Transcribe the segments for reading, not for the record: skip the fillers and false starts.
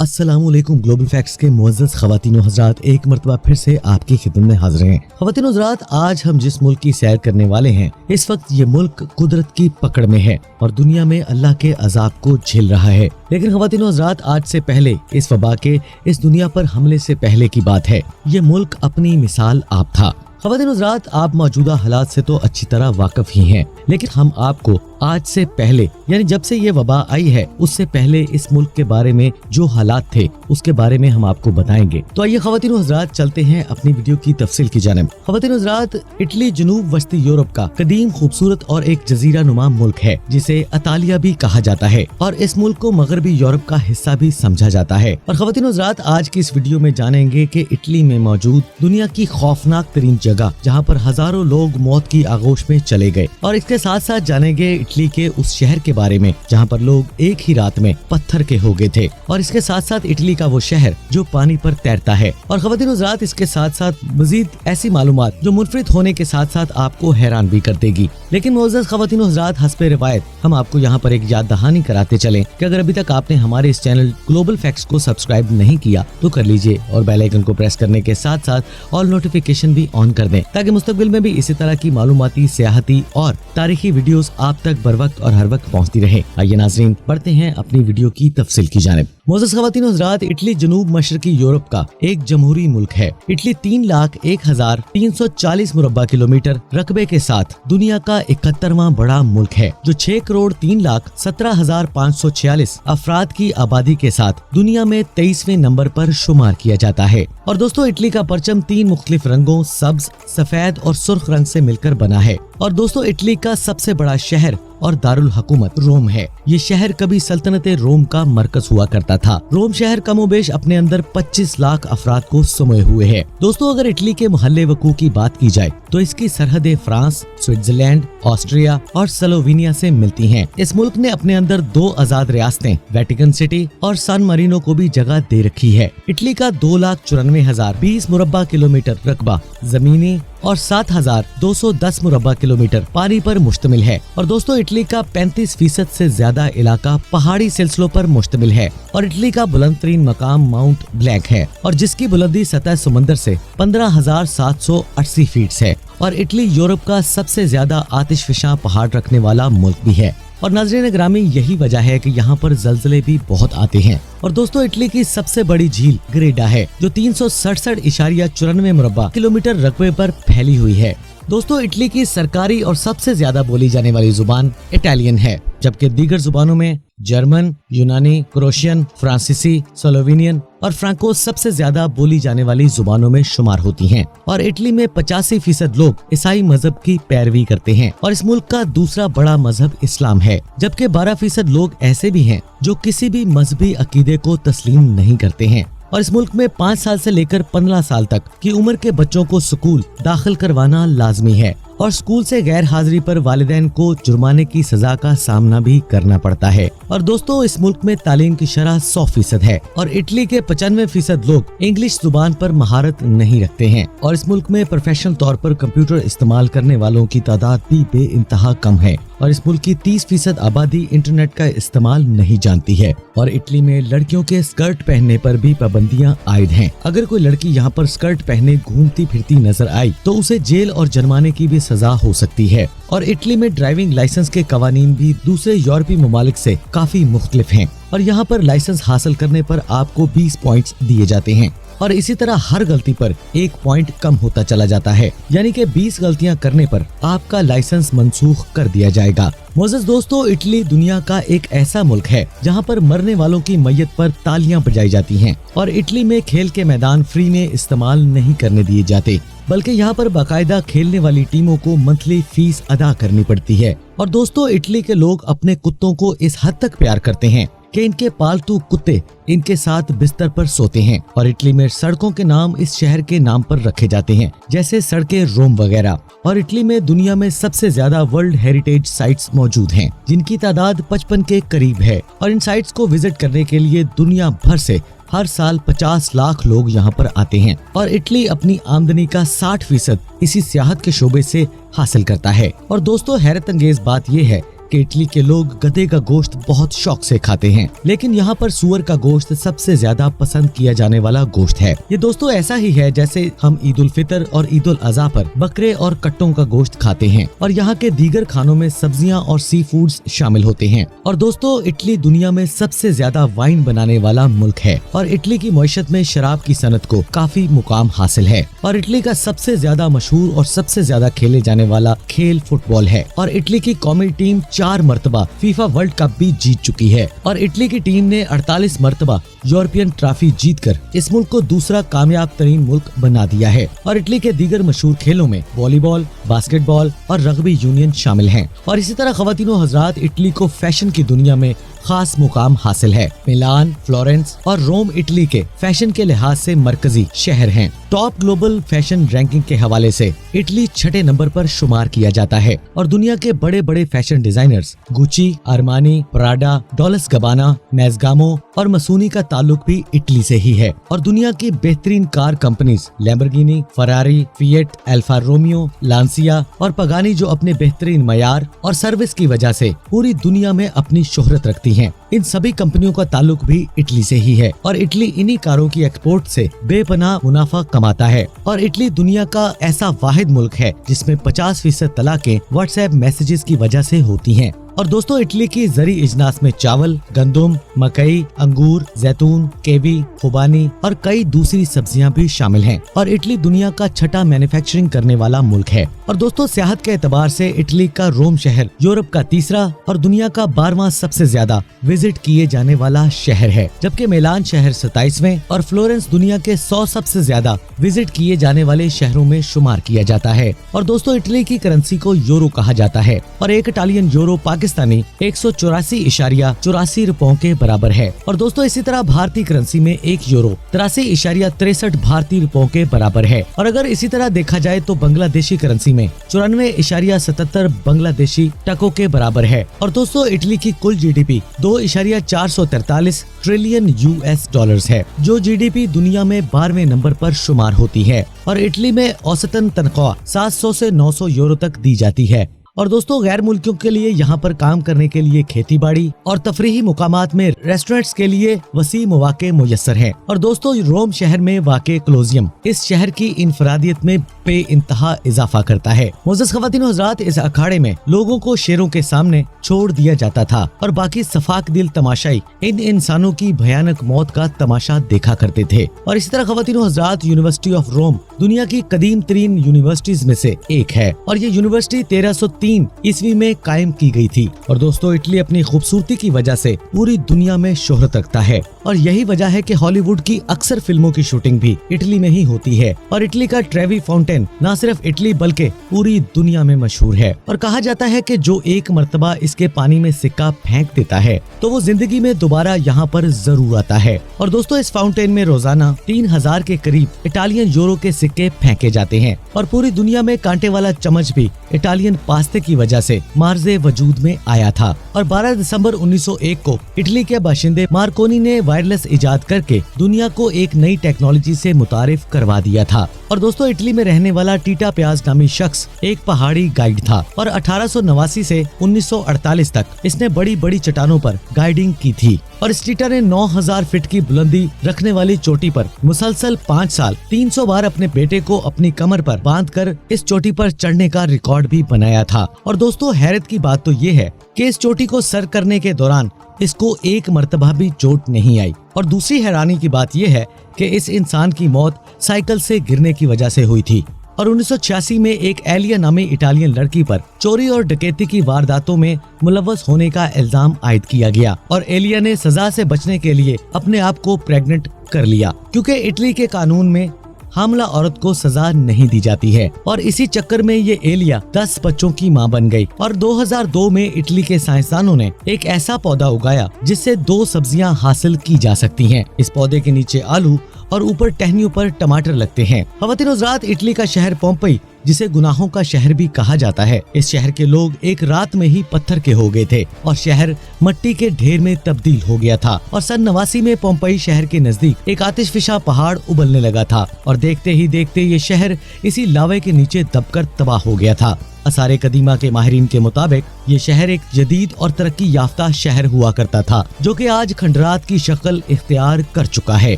अस्सलामुअलैकुम। Global facts के मुअज़्ज़ज़ ख़वातीन व हज़रात, एक मरतबा फिर से आपकी खिदमत में हाज़िर हैं। ख़वातीन व हज़रात, आज हम जिस मुल्क की सैर करने वाले हैं, इस वक्त ये मुल्क कुदरत की पकड़ में है और दुनिया में अल्लाह के अज़ाब को झेल रहा है। लेकिन ख़वातीन व हज़रात, आज से पहले इस वबा के इस दुनिया पर हमले से पहले की बात है। ये मुल्क अपनी मिसाल आप था। ख़वातीन व हज़रात, आप मौजूदा हालात से तो अच्छी तरह वाकिफ ही हैं, लेकिन हम आपको आज से पहले यानी जब से ये वबा आई है उससे पहले इस मुल्क के बारे में जो हालात थे उसके बारे में हम आपको बताएंगे। तो आइए ख़वातीन व हज़रात, चलते हैं अपनी वीडियो की तफसील की जानिब। ख़वातीन व हज़रात, इटली जनूब वस्ती यूरोप का कदीम, खूबसूरत और एक जजीरा नुमा मुल्क है जिसे अतालिया भी कहा जाता है और इस मुल्क को मगरबी यूरोप का हिस्सा भी समझा जाता है। और ख़वातीन व हज़रात, आज की इस वीडियो में जानेंगे कि इटली में मौजूद दुनिया की खौफनाक तरीन जगह जहाँ पर हजारों लोग मौत की आगोश में चले गए, और इसके साथ साथ जानेंगे इटली के उस शहर के बारे में जहाँ पर लोग एक ही रात में पत्थर के हो गए थे, और इसके साथ साथ इटली का वो शहर जो पानी पर तैरता है। और ख़वातीन व हज़रात, इसके साथ साथ मजीद ऐसी मालूमात जो मुनफरिद होने के साथ साथ आपको हैरान भी कर देगी। लेकिन मुअज़्ज़ज़ ख़वातीन व हज़रात, हस्बे रिवायत हम आपको यहाँ पर एक याद दहानी कराते चलें कि अगर अभी तक आपने हमारे इस चैनल ग्लोबल फैक्ट्स को सब्सक्राइब नहीं किया तो कर लीजिए और बेल आइकन को प्रेस करने के साथ साथ ऑल नोटिफिकेशन भी ऑन कर दें ताकि मुस्तकबिल में भी इसी तरह की मालूमाती, सियाहती और तारीखी वीडियोस आप तक बर वक्त और हर वक्त पहुंचती रहे। आइए नाज़रीन, बढ़ते हैं अपनी वीडियो की तफसील की जानिब। मुअज़्ज़ज़ ख़वातीन व हज़रात, इटली जनूब मशरकी यूरोप का एक जमहूरी मुल्क है। इटली 3,01,340 मुरब्बा किलोमीटर रकबे के साथ दुनिया का 71वां बड़ा मुल्क है जो 6,03,17,546 अफराद की आबादी के साथ दुनिया में 23वें नंबर पर शुमार किया जाता है। और दोस्तों, इटली का परचम 3 मुख्तलिफ रंगों सब्ज, सफेद और सुर्ख रंग से मिलकर बना है। और दोस्तों, इटली का सबसे बड़ा शहर और दारुल हुकूमत रोम है। ये शहर कभी सल्तनत रोम का मरकज हुआ करता था। रोम शहर कमोबेश अपने अंदर 25 लाख अफराद को समाये हुए है। दोस्तों, अगर इटली के मोहल्ले वकू की बात की जाए तो इसकी सरहदें फ्रांस, स्विट्जरलैंड, ऑस्ट्रिया और स्लोवेनिया से मिलती हैं। इस मुल्क ने अपने अंदर 2 आजाद रियासतें, वेटिकन सिटी और सान मारिनो को भी जगह दे रखी है। इटली का 2,94,020 मुरब्बा किलोमीटर रकबा जमीनी और 7,210 मुरब्बा किलोमीटर पानी पर मुश्तमिल है। और दोस्तों, इटली का 35% से ज्यादा इलाका पहाड़ी सिलसिलों पर मुश्तमिल है। और इटली का बुलंद तरीन मकाम माउंट ब्लैंक है और जिसकी बुलंदी सतह समंदर से 15,780 फीट है। और इटली यूरोप का सबसे ज्यादा आतिशफशां पहाड़ रखने वाला मुल्क भी है। और नाज़रीन ग्रामी, यही वजह है कि यहाँ पर ज़लज़ले भी बहुत आते हैं। और दोस्तों, इटली की सबसे बड़ी झील ग्रेडा है जो 367.94 मुरब्बा किलोमीटर रकबे पर फैली हुई है। दोस्तों, इटली की सरकारी और सबसे ज्यादा बोली जाने वाली जुबान इटालियन है, जबकि दीगर जुबानों में जर्मन, यूनानी, क्रोशियन, फ्रांसीसी, स्लोवेनियन और फ्रांको सबसे ज्यादा बोली जाने वाली जुबानों में शुमार होती हैं। और इटली में 85% लोग ईसाई मजहब की पैरवी करते हैं और इस मुल्क का दूसरा बड़ा मजहब इस्लाम है, जबकि 12% लोग ऐसे भी हैं जो किसी भी मजहबी अकीदे को तस्लीम नहीं करते हैं। और इस मुल्क में 5 साल से लेकर 15 साल तक की उम्र के बच्चों को स्कूल दाखिल करवाना लाजमी है और स्कूल से गैर हाजिरी पर वालिदैन को जुर्माने की सजा का सामना भी करना पड़ता है। और दोस्तों, इस मुल्क में तालीम की शरह 100% है और इटली के 95% लोग इंग्लिश जुबान पर महारत नहीं रखते हैं। और इस मुल्क में प्रोफेशनल तौर पर कंप्यूटर इस्तेमाल करने वालों की तादाद भी बेइंतहा कम है। और इस मुल्क की 30% आबादी इंटरनेट का इस्तेमाल नहीं जानती है। और इटली में लड़कियों के स्कर्ट पहनने पर भी पाबंदियां आयद हैं। अगर कोई लड़की यहाँ पर स्कर्ट पहने घूमती फिरती नजर आई तो उसे जेल और जुर्माने की भी सजा हो सकती है। और इटली में ड्राइविंग लाइसेंस के कवानीन भी दूसरे यूरोपीय ममालिक से काफी मुख्तलिफ हैं। और यहाँ पर लाइसेंस हासिल करने पर आपको 20 पॉइंट्स दिए जाते हैं और इसी तरह हर गलती पर 1 पॉइंट कम होता चला जाता है, यानी कि 20 गलतियां करने पर आपका लाइसेंस मनसूख कर दिया जाएगा। मुअज़्ज़ज़ दोस्तों, इटली दुनिया का एक ऐसा मुल्क है जहां पर मरने वालों की मैयत पर तालियां बजाई जाती हैं। और इटली में खेल के मैदान फ्री में इस्तेमाल नहीं करने दिए जाते, बल्कि यहाँ पर बाकायदा खेलने वाली टीमों को मंथली फीस अदा करनी पड़ती है। और दोस्तों, इटली के लोग अपने कुत्तों को इस हद तक प्यार करते हैं कि इनके पालतू कुत्ते इनके साथ बिस्तर पर सोते हैं। और इटली में सड़कों के नाम इस शहर के नाम पर रखे जाते हैं, जैसे सड़कें रोम वगैरह। और इटली में दुनिया में सबसे ज्यादा वर्ल्ड हेरिटेज साइट्स मौजूद हैं, जिनकी तादाद 55 के करीब है। और इन साइट्स को विजिट करने के लिए दुनिया भर से हर साल 50 लाख लोग यहाँ पर आते हैं। और इटली अपनी आमदनी का 60% इसी सियाहत के शोबे से हासिल करता है। और दोस्तों, हैरत अंगेज बात यह है कि इटली के लोग गधे का गोश्त बहुत शौक से खाते हैं, लेकिन यहाँ पर सुअर का गोश्त सबसे ज्यादा पसंद किया जाने वाला गोश्त है। ये दोस्तों ऐसा ही है जैसे हम ईद उल फितर और ईद उल अज़हा पर बकरे और कट्टों का गोश्त खाते हैं और यहाँ के दीगर खानों में सब्जियां और सी फूड्स शामिल होते हैं। और दोस्तों इटली दुनिया में सबसे ज्यादा वाइन बनाने वाला मुल्क है और इटली की मईशत में शराब की सनत को काफी मुकाम हासिल है। और इटली का सबसे ज्यादा मशहूर और सबसे ज्यादा खेले जाने वाला खेल फुटबॉल है और इटली की कौमी टीम 4 मरतबा फीफा वर्ल्ड कप भी जीत चुकी है और इटली की टीम ने 48 मरतबा यूरोपियन ट्रॉफी जीतकर इस मुल्क को दूसरा कामयाब तरीन मुल्क बना दिया है। और इटली के दीगर मशहूर खेलों में वॉलीबॉल, बास्केटबॉल और रग्बी यूनियन शामिल हैं। और इसी तरह ख्वातीनो हजरात इटली को फैशन की दुनिया में खास मुकाम हासिल है। मिलान, फ्लोरेंस और रोम इटली के फैशन के लिहाज से मरकजी शहर हैं। टॉप ग्लोबल फैशन रैंकिंग के हवाले से इटली 6 नंबर पर शुमार किया जाता है और दुनिया के बड़े बड़े fashion designers Gucci, Armani, Prada, Dolce Gabbana, मैज़गामो और मसूनी का ताल्लुक भी इटली से ही है। और दुनिया की बेहतरीन car companies Lamborghini, Ferrari, Fiat, Alfa Romeo, Lancia और पगानी जो अपने बेहतरीन मयार और सर्विस की वजह से पूरी दुनिया में अपनी शोहरत रखती हैं, इन सभी कंपनियों का ताल्लुक भी इटली से ही है और इटली इन्हीं कारों की एक्सपोर्ट से बेपनाह मुनाफा कमाता है। और इटली दुनिया का ऐसा वाहिद मुल्क है जिसमें 50% तलाकें व्हाट्सएप मैसेजेस की वजह से होती हैं। और दोस्तों इटली की जरी इजनास में चावल, गंदम, मकई, अंगूर, जैतून, केवी, खुबानी और कई दूसरी सब्जियां भी शामिल हैं। और इटली दुनिया का 6ठा मैन्युफैक्चरिंग करने वाला मुल्क है। और दोस्तों सियाहत के एतबार से इटली का रोम शहर यूरोप का तीसरा और दुनिया का 12वां सबसे ज्यादा विजिट किए जाने वाला शहर है, जबकि मिलान शहर 27वें और फ्लोरेंस दुनिया के 100 सबसे ज्यादा विजिट किए जाने वाले शहरों में शुमार किया जाता है। और दोस्तों इटली की करेंसी को यूरो कहा जाता है और एक इटालियन यूरो पाकिस्तानी 184.84 रुपयों के बराबर है। और दोस्तों इसी तरह भारतीय करेंसी में 1 यूरो 83.63 भारतीय रुपयों के बराबर है। और अगर इसी तरह देखा जाए तो बांग्लादेशी करेंसी में 94.77 बांग्लादेशी टकों के बराबर है। और दोस्तों इटली की कुल जीडीपी 2.443 ट्रिलियन यूएस डॉलर्स है, जो जीडीपी दुनिया में 12वें नंबर पर शुमार होती है। और इटली में औसतन तनख्वाह 700 से 900 यूरो तक दी जाती है। और दोस्तों गैर मुल्कियों के लिए यहाँ पर काम करने के लिए खेती बाड़ी और तफरीही मुकामात में रेस्टोरेंट्स के लिए वसी मौके मुयस्सर हैं। और दोस्तों रोम शहर में वाक़े कोलोसियम इस शहर की इंफरादियत में बेइंतहा इजाफा करता है। मोअज़्ज़ज़ ख़वातीन व हज़रात, इस अखाड़े में लोगों को शेरों के सामने छोड़ दिया जाता था और बाकी सफाक दिल तमाशाई इन इंसानों की भयानक मौत का तमाशा देखा करते थे। और इसी तरह ख़वातीन व हज़रात, यूनिवर्सिटी ऑफ रोम दुनिया की कदीम तरीन यूनिवर्सिटीज में से एक है और ये यूनिवर्सिटी 1303 ईस्वी में कायम की गई थी। और दोस्तों इटली अपनी खूबसूरती की वजह से पूरी दुनिया में शोहरत रखता है और यही वजह है कि हॉलीवुड की अक्सर फिल्मों की शूटिंग भी इटली में ही होती है। और इटली का ट्रेवी फाउंटेन न सिर्फ इटली बल्कि पूरी दुनिया में मशहूर है और कहा जाता है कि जो एक मर्तबा इसके पानी में सिक्का फेंक देता है तो वो जिंदगी में दोबारा यहाँ पर जरूर आता है। और दोस्तों इस फाउंटेन में रोजाना 3000 के करीब इटालियन यूरो के सिक्के फेंके जाते हैं और पूरी दुनिया में कांटे वाला चम्मच भी इटालियन पास्ते की वजह से मार्जे वजूद में आया था। और 12 दिसंबर 1901 को इटली के बाशिंदे मार्कोनी ने वायरलेस इजाद करके दुनिया को एक नई टेक्नोलॉजी से मुतारिफ करवा दिया था। और दोस्तों इटली में रहने वाला टीटा प्याज नामी शख्स एक पहाड़ी गाइड था और 1889 से 1948 तक इसने बड़ी बड़ी चट्टानों पर गाइडिंग की थी। और इस टीटा ने 9000 फीट की बुलंदी रखने वाली चोटी पर मुसलसल 5 साल 300 बार अपने बेटे को अपनी कमर पर बांधकर इस चोटी पर चढ़ने का रिकॉर्ड भी बनाया था। और दोस्तों हैरत की बात तो ये है कि इस चोटी को सर करने के दौरान इसको एक मर्तबा भी चोट नहीं आई। और दूसरी हैरानी की बात यह है कि इस इंसान की मौत साइकिल से गिरने की वजह से हुई थी। और 1986 में एक एलिया नामी इटालियन लड़की पर चोरी और डकैती की वारदातों में मुलव्वस होने का इल्जाम आयद किया गया और एलिया ने सजा से बचने के लिए अपने आप को प्रेग्नेंट कर लिया, क्योंकि इटली के कानून में हामला औरत को सजा नहीं दी जाती है। और इसी चक्कर में ये एलिया 10 बच्चों की मां बन गई। और 2002 में इटली के साइंसदानों ने एक ऐसा पौधा उगाया जिससे 2 सब्जियां हासिल की जा सकती हैं। इस पौधे के नीचे आलू और ऊपर टहनियों पर टमाटर लगते हैं। ख़वातीन व हज़रात, इटली का शहर पोम्पई, जिसे गुनाहों का शहर भी कहा जाता है, इस शहर के लोग एक रात में ही पत्थर के हो गए थे और शहर मट्टी के ढेर में तब्दील हो गया था। और सन 89 में पोम्पई शहर के नजदीक एक आतिशफिशा पहाड़ उबलने लगा था और देखते ही देखते ये शहर इसी लावे के नीचे दबकर तबाह हो गया था। आसार कदीमा के माहिरीन के मुताबिक ये शहर एक जदीद और तरक्की याफ्ता शहर हुआ करता था, जो कि आज खंडरात की शक्ल इख्तियार कर चुका है।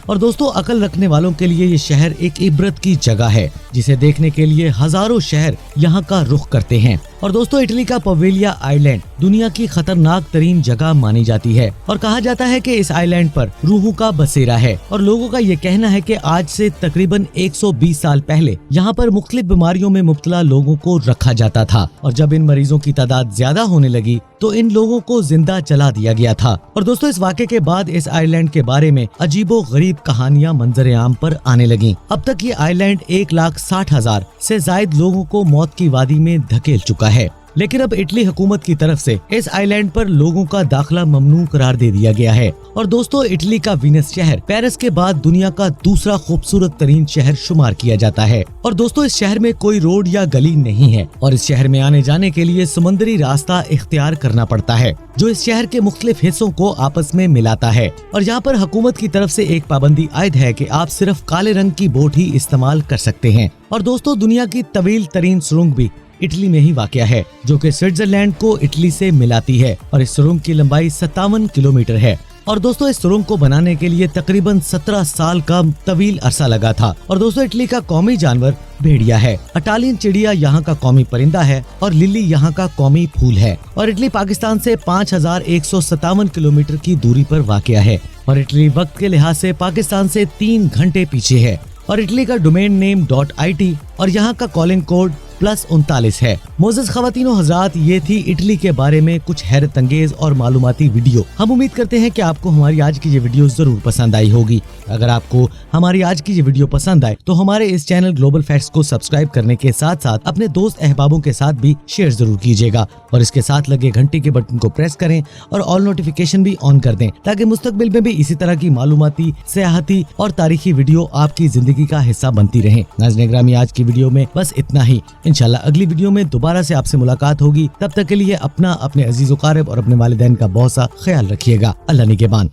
और दोस्तों, अकल रखने वालों के लिए ये शहर एक इबरत की जगह है, जिसे देखने के लिए हजारों शहर यहाँ का रुख करते हैं। और दोस्तों, इटली का पवेलिया आइलैंड दुनिया की खतरनाक तरीन जगह मानी जाती है और कहा जाता है कि इस आइलैंड पर रूहों का बसेरा है। और लोगों का ये कहना है कि आज से तकरीबन 120 साल पहले यहाँ पर मुख्तलिफ बीमारियों में मुब्तला लोगों को रखा जाता था, और जब इन मरीजों की तादाद ज्यादा होने लगी तो इन लोगों को जिंदा जला दिया गया था। और दोस्तों, इस वाक़े के बाद इस आइलैंड के बारे में अजीबो गरीब कहानियां मंजर आम पर आने लगी। अब तक ये आइलैंड 1,60,000 से ज्यादा लोगों को मौत की वादी में धकेल चुका है, लेकिन अब इटली हुकूमत की तरफ से इस आइलैंड पर लोगों का दाखिला ममनू करार दे दिया गया है। और दोस्तों, इटली का वीनस शहर पेरिस के बाद दुनिया का दूसरा खूबसूरत तरीन शहर शुमार किया जाता है। और दोस्तों, इस शहर में कोई रोड या गली नहीं है और इस शहर में आने जाने के लिए समुद्री रास्ता इख्तियार करना पड़ता है, जो इस शहर के मुख्तलिफ हिस्सों को आपस में मिलाता है। और यहाँ पर हुकूमत की तरफ से एक पाबंदी आयद है कि आप सिर्फ काले रंग की बोट ही इस्तेमाल कर सकते हैं। और दोस्तों, दुनिया की तवील तरीन सुरंग भी इटली में ही वाक़या है, जो कि स्विट्जरलैंड को इटली से मिलाती है, और इस सुरंग की लंबाई 57 किलोमीटर है। और दोस्तों, इस सुरंग को बनाने के लिए तकरीबन 17 साल का तवील अरसा लगा था। और दोस्तों, इटली का कौमी जानवर भेड़िया है, इटालियन चिड़िया यहाँ का कौमी परिंदा है और लिली यहाँ का कौमी फूल है। और इटली पाकिस्तान से 5,157 किलोमीटर की दूरी पर वाक़या है, और इटली वक्त के लिहाज से पाकिस्तान से 3 घंटे पीछे है। और इटली का डोमेन नेम .it और यहाँ का कॉलिंग कोड +39 है। मोअज़्ज़ज़ ख़वातीन और हज़रात, ये थी इटली के बारे में कुछ हैरत अंगेज और मालूमाती वीडियो। हम उम्मीद करते हैं कि आपको हमारी आज की ये वीडियो जरूर पसंद आई होगी। अगर आपको हमारी आज की ये वीडियो पसंद आए तो हमारे इस चैनल ग्लोबल फैक्ट्स को सब्सक्राइब करने के साथ साथ अपने दोस्त अहबाबों के साथ भी शेयर जरूर कीजिएगा, और इसके साथ लगे घंटी के बटन को प्रेस करें और ऑल नोटिफिकेशन भी ऑन कर दें, ताकि मुस्तकबिल में भी इसी तरह की मालूमाती, सियाहती और तारीखी वीडियो आपकी जिंदगी का हिस्सा बनती रहे। नाज़रीन ग्रामी, आज की वीडियो में बस इतना ही। इंशाल्लाह अगली वीडियो में दोबारा से आपसे मुलाकात होगी। तब तक के लिए अपना, अपने अजीज़ व क़ारिब और अपने वालिदैन का बहुत सा ख्याल रखिएगा। अल्लाह निगहबान।